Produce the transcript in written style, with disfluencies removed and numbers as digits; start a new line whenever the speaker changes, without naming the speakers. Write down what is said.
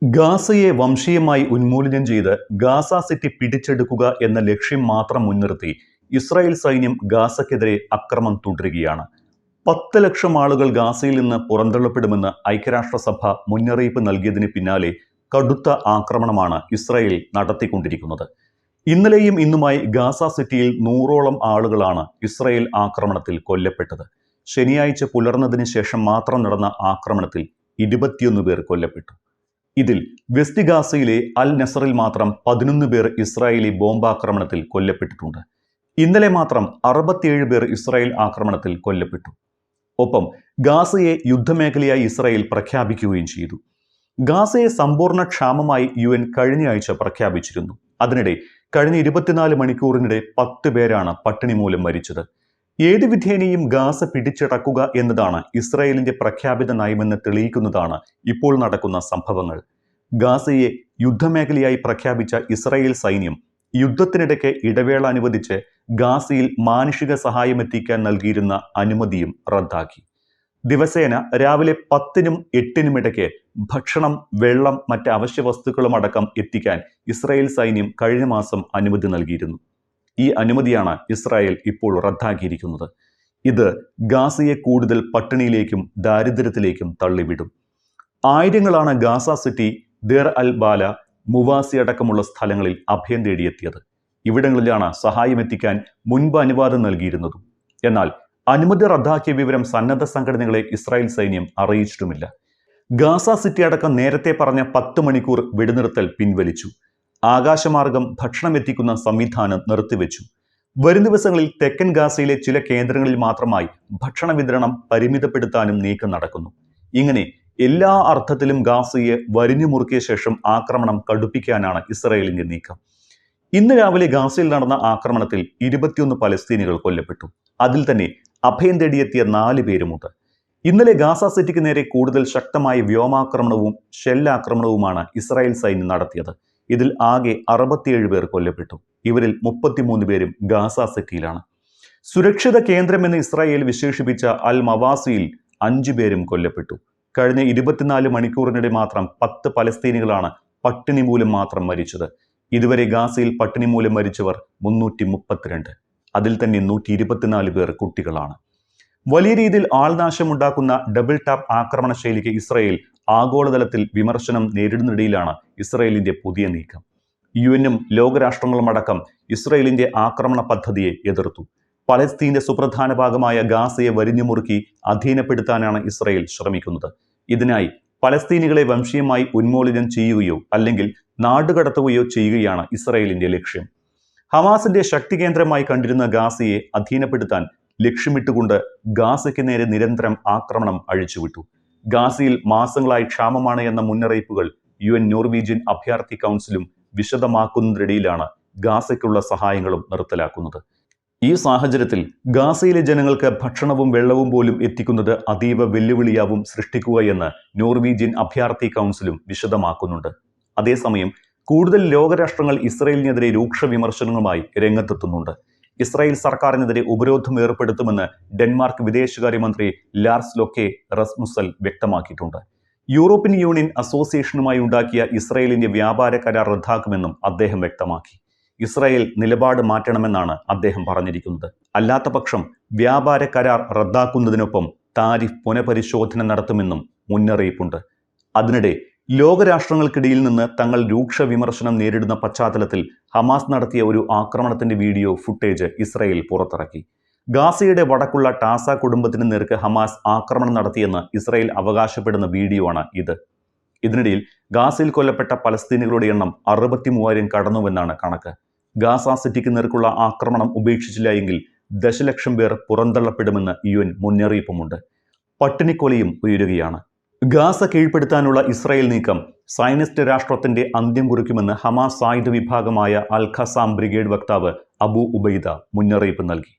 ഗാസയെ വംശീയമായി ഉന്മൂലനം ചെയ്ത് Gaza city പിടിച്ചെടുക്കുക എന്ന ലക്ഷ്യം മാത്രം മുൻനിർത്തി ഇസ്രായേൽ സൈന്യം ഗാസയ്ക്കെതിരെ അക്രമം തുടരുകയാണ്. 10 ലക്ഷം ആളുകൾ ഗാസയിൽ നിന്ന് പുറന്തള്ളപ്പെടുമെന്ന് ഐക്യരാഷ്ട്രസഭ മുന്നറിയിപ്പ് നൽകിയതിന് പിന്നാലെ കടുത്ത ആക്രമണമാണ് ഇസ്രായേൽ നടത്തിക്കൊണ്ടിരിക്കുന്നത്. ഇന്നലെയും ഇന്നുമായി ഗാസ സിറ്റിയിൽ 100ഓളം ആളുകളാണ് ഇസ്രായേൽ ആക്രമണത്തിൽ കൊല്ലപ്പെട്ടത്. ശനിയാഴ്ച പുലർന്നതിന് ശേഷം മാത്രം നടന്ന ആക്രമണത്തിൽ 21 പേർ കൊല്ലപ്പെട്ടു. ഇതിൽ വെസ്റ്റ് ഗാസയിലെ അൽ നസറിൽ മാത്രം 11 പേർ ഇസ്രായേലി ബോംബാക്രമണത്തിൽ കൊല്ലപ്പെട്ടിട്ടുണ്ട്. ഇന്നലെ മാത്രം 67 പേർ ഇസ്രായേൽ ആക്രമണത്തിൽ കൊല്ലപ്പെട്ടു. ഒപ്പം ഗാസയെ യുദ്ധമേഖലയായി ഇസ്രായേൽ പ്രഖ്യാപിക്കുകയും ചെയ്തു. ഗാസയെ സമ്പൂർണ്ണ ക്ഷാമമായി UN കഴിഞ്ഞ ആഴ്ച പ്രഖ്യാപിച്ചിരുന്നു. അതിനിടെ കഴിഞ്ഞ 24 മണിക്കൂറിനിടെ 10 പേരാണ് പട്ടിണി മൂലം മരിച്ചത്. ഏത് വിധേനയും ഗാസ പിടിച്ചടക്കുക എന്നതാണ് ഇസ്രായേലിന്റെ പ്രഖ്യാപിത നയമെന്ന് തെളിയിക്കുന്നതാണ് ഇപ്പോൾ നടക്കുന്ന സംഭവങ്ങൾ. ഗാസയെ യുദ്ധമേഖലയായി പ്രഖ്യാപിച്ച ഇസ്രായേൽ സൈന്യം യുദ്ധത്തിനിടയ്ക്ക് ഇടവേള അനുവദിച്ച് ഗാസയിൽ മാനുഷിക സഹായം എത്തിക്കാൻ നൽകിയിരുന്ന അനുമതിയും റദ്ദാക്കി. ദിവസേന രാവിലെ 10നും 8നും ഇടയ്ക്ക് ഭക്ഷണം, വെള്ളം, മറ്റ് അവശ്യ വസ്തുക്കളും അടക്കം എത്തിക്കാൻ ഇസ്രായേൽ സൈന്യം കഴിഞ്ഞ മാസം അനുമതി നൽകിയിരുന്നു. ഈ അനുമതിയാണ് ഇസ്രായേൽ ഇപ്പോൾ റദ്ദാക്കിയിരിക്കുന്നത്. ഇത് ഗാസയെ കൂടുതൽ പട്ടിണിയിലേക്കും ദാരിദ്ര്യത്തിലേക്കും തള്ളിവിടും. ആയിരങ്ങളാണ് ഗാസ സിറ്റി, ദേർ അൽ ബാല, മുവാസി അടക്കമുള്ള സ്ഥലങ്ങളിൽ അഭയം തേടിയെത്തിയത്. ഇവിടങ്ങളിലാണ് സഹായം എത്തിക്കാൻ മുൻപ് അനുവാദം നൽകിയിരുന്നതും. എന്നാൽ അനുമതി റദ്ദാക്കിയ വിവരം സന്നദ്ധ സംഘടനകളെ ഇസ്രായേൽ സൈന്യം അറിയിച്ചിട്ടുമില്ല. ഗാസ സിറ്റി അടക്കം നേരത്തെ പറഞ്ഞ 10 മണിക്കൂർ വെടിനിർത്തൽ പിൻവലിച്ചു. ആകാശമാർഗം ഭക്ഷണം എത്തിക്കുന്ന സംവിധാനം നിർത്തിവെച്ചു. വരും ദിവസങ്ങളിൽ തെക്കൻ ഗാസയിലെ ചില കേന്ദ്രങ്ങളിൽ മാത്രമായി ഭക്ഷണ വിതരണം പരിമിതപ്പെടുത്താനും നീക്കം നടക്കുന്നു. ഇങ്ങനെ എല്ലാ അർത്ഥത്തിലും ഗാസയെ വരിഞ്ഞു മുറുക്കിയ ശേഷം ആക്രമണം കടുപ്പിക്കാനാണ് ഇസ്രായേലിന്റെ നീക്കം. ഇന്ന് രാവിലെ ഗാസയിൽ നടന്ന ആക്രമണത്തിൽ 21 പലസ്തീനികൾ കൊല്ലപ്പെട്ടു. അതിൽ തന്നെ അഭയം തേടിയെത്തിയ 4 പേരുമുണ്ട്. ഇന്നലെ ഗാസ സിറ്റിക്ക് നേരെ കൂടുതൽ ശക്തമായ വ്യോമാക്രമണവും ഷെല്ലാക്രമണവുമാണ് ഇസ്രായേൽ സൈന്യം നടത്തിയത്. ഇതിൽ ആകെ 67 പേർ കൊല്ലപ്പെട്ടു. ഇവരിൽ 33 പേരും ഗാസ സിറ്റിയിലാണ്. സുരക്ഷിത കേന്ദ്രമെന്ന് ഇസ്രായേൽ വിശേഷിപ്പിച്ച അൽ മവാസിയിൽ 5 പേരും കൊല്ലപ്പെട്ടു. കഴിഞ്ഞ 24 മണിക്കൂറിനിടെ മാത്രം 10 പലസ്തീനികളാണ് പട്ടിണി മൂലം മാത്രം മരിച്ചത്. ഇതുവരെ ഗാസയിൽ പട്ടിണി മൂലം മരിച്ചവർ 332. അതിൽ തന്നെ 124 പേർ കുട്ടികളാണ്. വലിയ രീതിയിൽ ആൾനാശമുണ്ടാക്കുന്ന ഡബിൾ ടാപ്പ് ആക്രമണ ശൈലിക്ക് ഇസ്രായേൽ ആഗോളതലത്തിൽ വിമർശനം നേരിടുന്നതിനിടയിലാണ് ഇസ്രായേലിന്റെ പുതിയ നീക്കം. UN ലോകരാഷ്ട്രങ്ങളും അടക്കം ഇസ്രായേലിന്റെ ആക്രമണ പദ്ധതിയെ എതിർത്തു. പലസ്തീന്റെ സുപ്രധാന ഭാഗമായ ഗാസയെ വരിഞ്ഞുമുറുക്കി അധീനപ്പെടുത്താനാണ് ഇസ്രായേൽ ശ്രമിക്കുന്നത്. ഇതിനായി പലസ്തീനികളെ വംശീയമായി ഉന്മൂലനം ചെയ്യുകയോ അല്ലെങ്കിൽ നാടുകടത്തുകയോ ചെയ്യുകയാണ് ഇസ്രായേലിന്റെ ലക്ഷ്യം. ഹമാസിന്റെ ശക്തി കേന്ദ്രമായി കണ്ടിരുന്ന ഗാസയെ അധീനപ്പെടുത്താൻ ലക്ഷ്യമിട്ടുകൊണ്ട് ഗാസയ്ക്ക് നേരെ നിരന്തരം ആക്രമണം അഴിച്ചുവിട്ടു. ഗാസയിൽ മാസങ്ങളായി ക്ഷാമമാണ് എന്ന മുന്നറിയിപ്പുകൾ UN നോർവീജിയൻ അഭയാർത്ഥി കൗൺസിലും വിശദമാക്കുന്നതിനിടയിലാണ് ഗാസയ്ക്കുള്ള സഹായങ്ങളും നിർത്തലാക്കുന്നത്. ഈ സാഹചര്യത്തിൽ ഗാസയിലെ ജനങ്ങൾക്ക് ഭക്ഷണവും വെള്ളവും പോലും എത്തിക്കുന്നത് അതീവ വെല്ലുവിളിയാവും സൃഷ്ടിക്കുക എന്ന് നോർവീജിയൻ അഭയാർത്ഥി കൗൺസിലും വിശദമാക്കുന്നുണ്ട്. അതേസമയം കൂടുതൽ ലോകരാഷ്ട്രങ്ങൾ ഇസ്രായേലിനെതിരെ രൂക്ഷ വിമർശനങ്ങളുമായി രംഗത്തെത്തുന്നുണ്ട്. ഇസ്രായേൽ സർക്കാരിനെതിരെ ഉപരോധം ഏർപ്പെടുത്തുമെന്ന് ഡെൻമാർക്ക് വിദേശകാര്യമന്ത്രി ലാർസ് ലൊക്കെ റസ്മുസൽ വ്യക്തമാക്കിയിട്ടുണ്ട്. യൂറോപ്യൻ യൂണിയൻ അസോസിയേഷനുമായി ഉണ്ടാക്കിയ ഇസ്രായേലിന്റെ വ്യാപാര കരാർ റദ്ദാക്കുമെന്നും അദ്ദേഹം വ്യക്തമാക്കി. ഇസ്രായേൽ നിലപാട് മാറ്റണമെന്നാണ് അദ്ദേഹം പറഞ്ഞിരിക്കുന്നത്. അല്ലാത്ത പക്ഷം വ്യാപാര കരാർ റദ്ദാക്കുന്നതിനൊപ്പം താരിഫ് പുനഃപരിശോധന നടത്തുമെന്നും മുന്നറിയിപ്പുണ്ട്. അതിനിടെ ലോകരാഷ്ട്രങ്ങൾക്കിടയിൽ നിന്ന് തങ്ങൾ രൂക്ഷ വിമർശനം നേരിടുന്ന പശ്ചാത്തലത്തിൽ ഹമാസ് നടത്തിയ ഒരു ആക്രമണത്തിന്റെ വീഡിയോ ഫുട്ടേജ് ഇസ്രായേൽ പുറത്തിറക്കി. ഗാസയുടെ വടക്കുള്ള ടാസ കുടുംബത്തിന് നേർക്ക് ഹമാസ് ആക്രമണം നടത്തിയെന്ന് ഇസ്രായേൽ അവകാശപ്പെടുന്ന വീഡിയോ ആണ് ഇത്. ഇതിനിടയിൽ ഗാസയിൽ കൊല്ലപ്പെട്ട പലസ്തീനികളുടെ എണ്ണം 63,000 കടന്നുവെന്നാണ് കണക്ക്. ഗാസ സിറ്റിക്ക് നേർക്കുള്ള ആക്രമണം ഉപേക്ഷിച്ചില്ല എങ്കിൽ ദശലക്ഷം പേർ പുറന്തള്ളപ്പെടുമെന്ന് UN മുന്നറിയിപ്പുമുണ്ട്. പട്ടിണിക്കൊലയും ഉയരുകയാണ്. ഗാസ കീഴ്പ്പെടുത്താനുള്ള ഇസ്രായേൽ നീക്കം സയനിസ്റ്റ് രാഷ്ട്രത്തിന്റെ അന്ത്യം കുറിക്കുമെന്ന് ഹമാസ് സായുധ വിഭാഗമായ അൽ ഖസാം ബ്രിഗേഡ് വക്താവ് അബു ഉബൈദ മുന്നറിയിപ്പ് നൽകി.